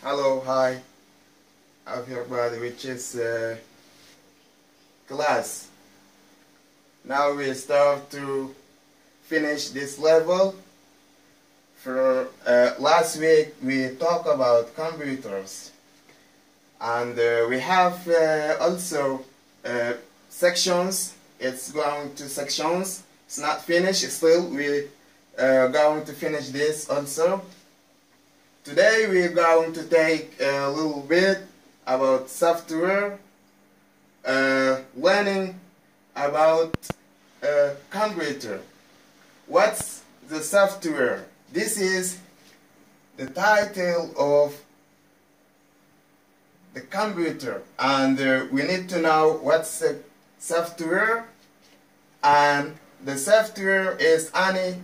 Hello, hi, everybody, which is class. Now we start to finish this level. For last week we talked about computers, and we have also sections. It's going to sections. It's not finished still. We going to finish this also. Today we're going to take a little bit about software, learning about computer. What's the software? This is the title of the computer, and we need to know what's the software, and the software is only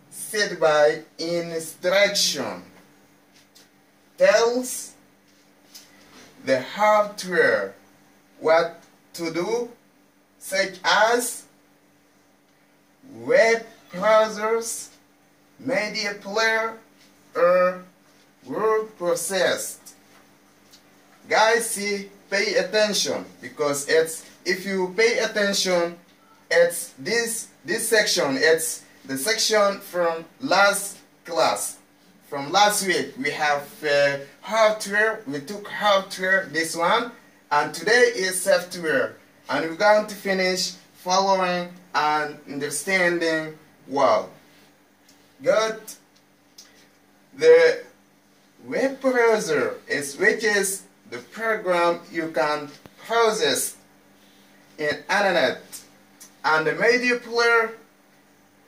set by instruction. Tells the hardware what to do, such as web browsers, media player, or word processed. Guys, see, pay attention, because it's, if you pay attention, it's this section. It's the section from last class. From last week we have hardware. We took hardware, this one, and today is software, and we're going to finish following and understanding well. Good. The web browser is, which is the program you can process in internet, and the media player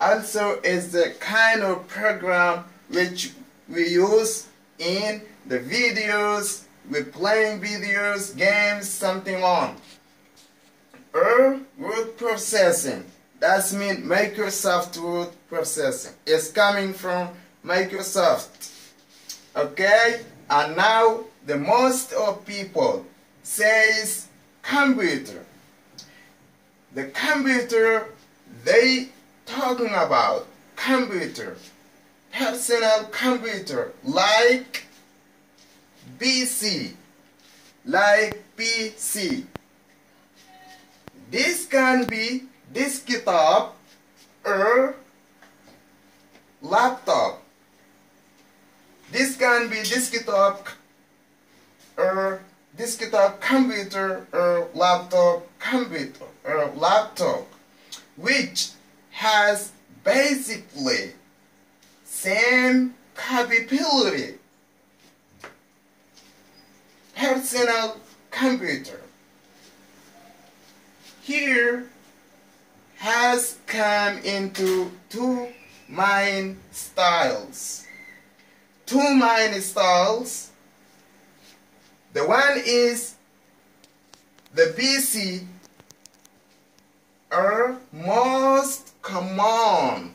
also is the kind of program which we use in the videos, we're playing videos, games, something on. Or word processing, that means Microsoft word processing. It's coming from Microsoft. Okay, and now the most of people says computer. The computer, they talking about computer, personal computer, like PC, This can be desktop or laptop. This can be desktop or desktop computer or laptop computer or laptop, which has basically same capability. Personal computer here has come into two main styles. Two main styles. The one is the PC, or most common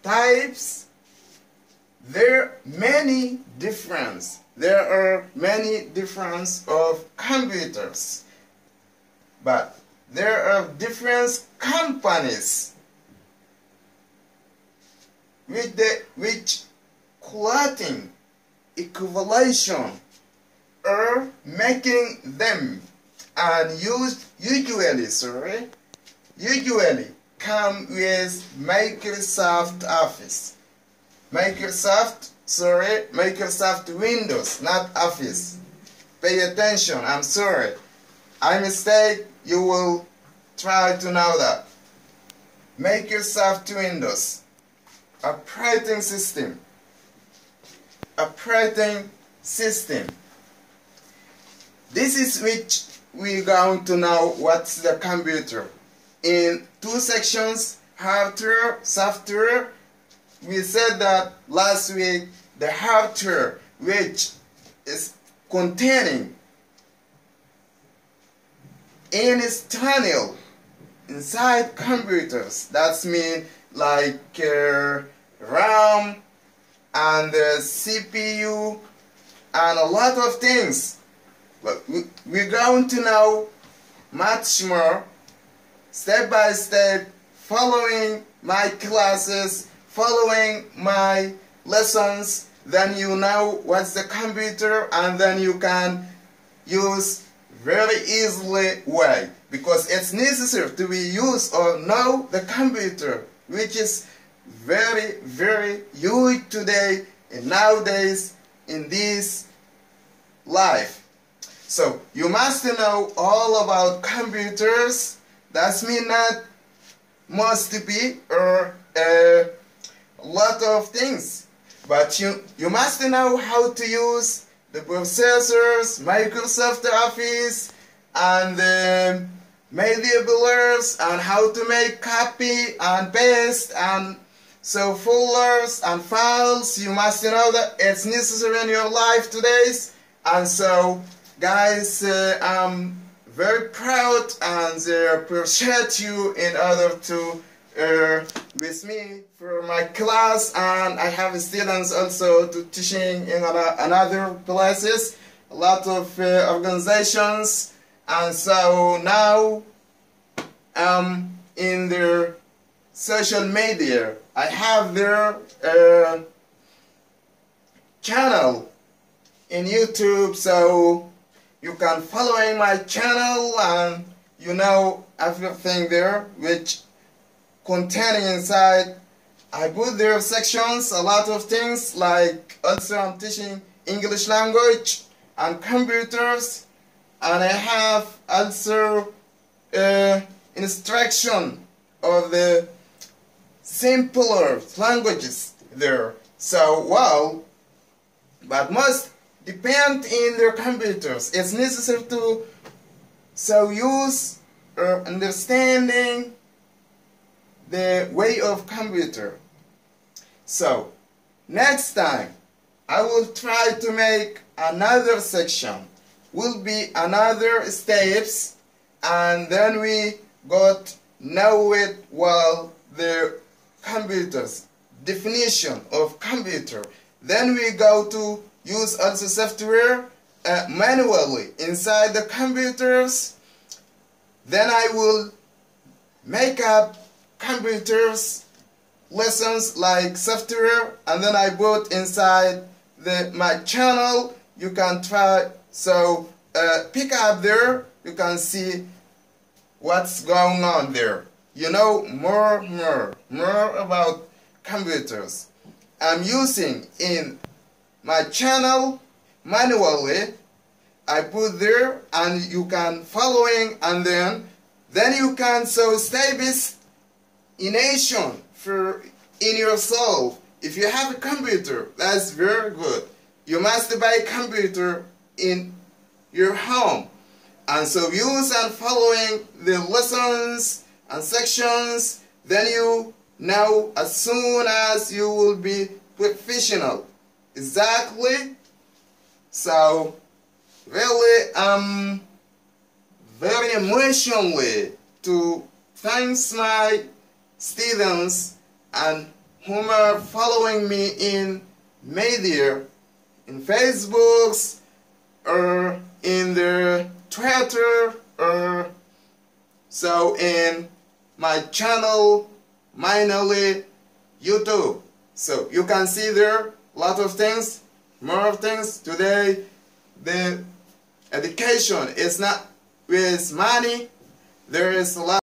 types. There are many difference of computers, but there are different companies which creating equivalation or making them, and usually come with Microsoft Office. Microsoft Windows, not Office. Pay attention, I'm sorry. I mistake, you will try to know that. Microsoft Windows, operating system. This is which we're going to know what's the computer. In two sections, hardware, software. We said that last week, the hardware, which is containing external inside computers. That means like RAM and CPU and a lot of things. But we're going to know much more step by step, following my classes, following my lessons, then you know what's the computer, and then you can use very easily way, because it's necessary to be used or know the computer, which is very huge today and nowadays in this life. So you must know all about computers. That means not must be or a lot of things, but you must know how to use the processors, Microsoft Office, and the media players, and how to make copy and paste, and so folders and files. You must know that it's necessary in your life today. And so guys, I'm very proud and appreciate you in order to with me for my class, and I have students also to teaching in another places, a lot of organizations, and so now in their social media I have their channel in YouTube, so you can follow my channel and you know everything there which containing inside. I put there sections, a lot of things, like also I'm teaching English language and computers, and I have also instruction of the simpler languages there. So well, but must depend in their computers. It's necessary to so use or understanding the way of computer. So next time I will try to make another section, will be another steps, and then we got know it well, the computers, definition of computer. Then we go to use also software manually inside the computers. Then I will make up computers lessons like software, and then I put inside my channel. You can try, so pick up there, you can see what's going on there. You know more about computers. I'm using in my channel manually. I put there, and you can following, and then you can so establish in nation for in yourself. If you have a computer, that's very good. You must buy a computer in your home, and so use and following the lessons and sections. Then you know as soon as you will be professional. Exactly. So really very emotionally to thanks my students and whom are following me in media, in Facebooks or in the Twitter, or so in my channel, mainly YouTube. So you can see there a lot of things, more things. Today the education is not with money. There is a lot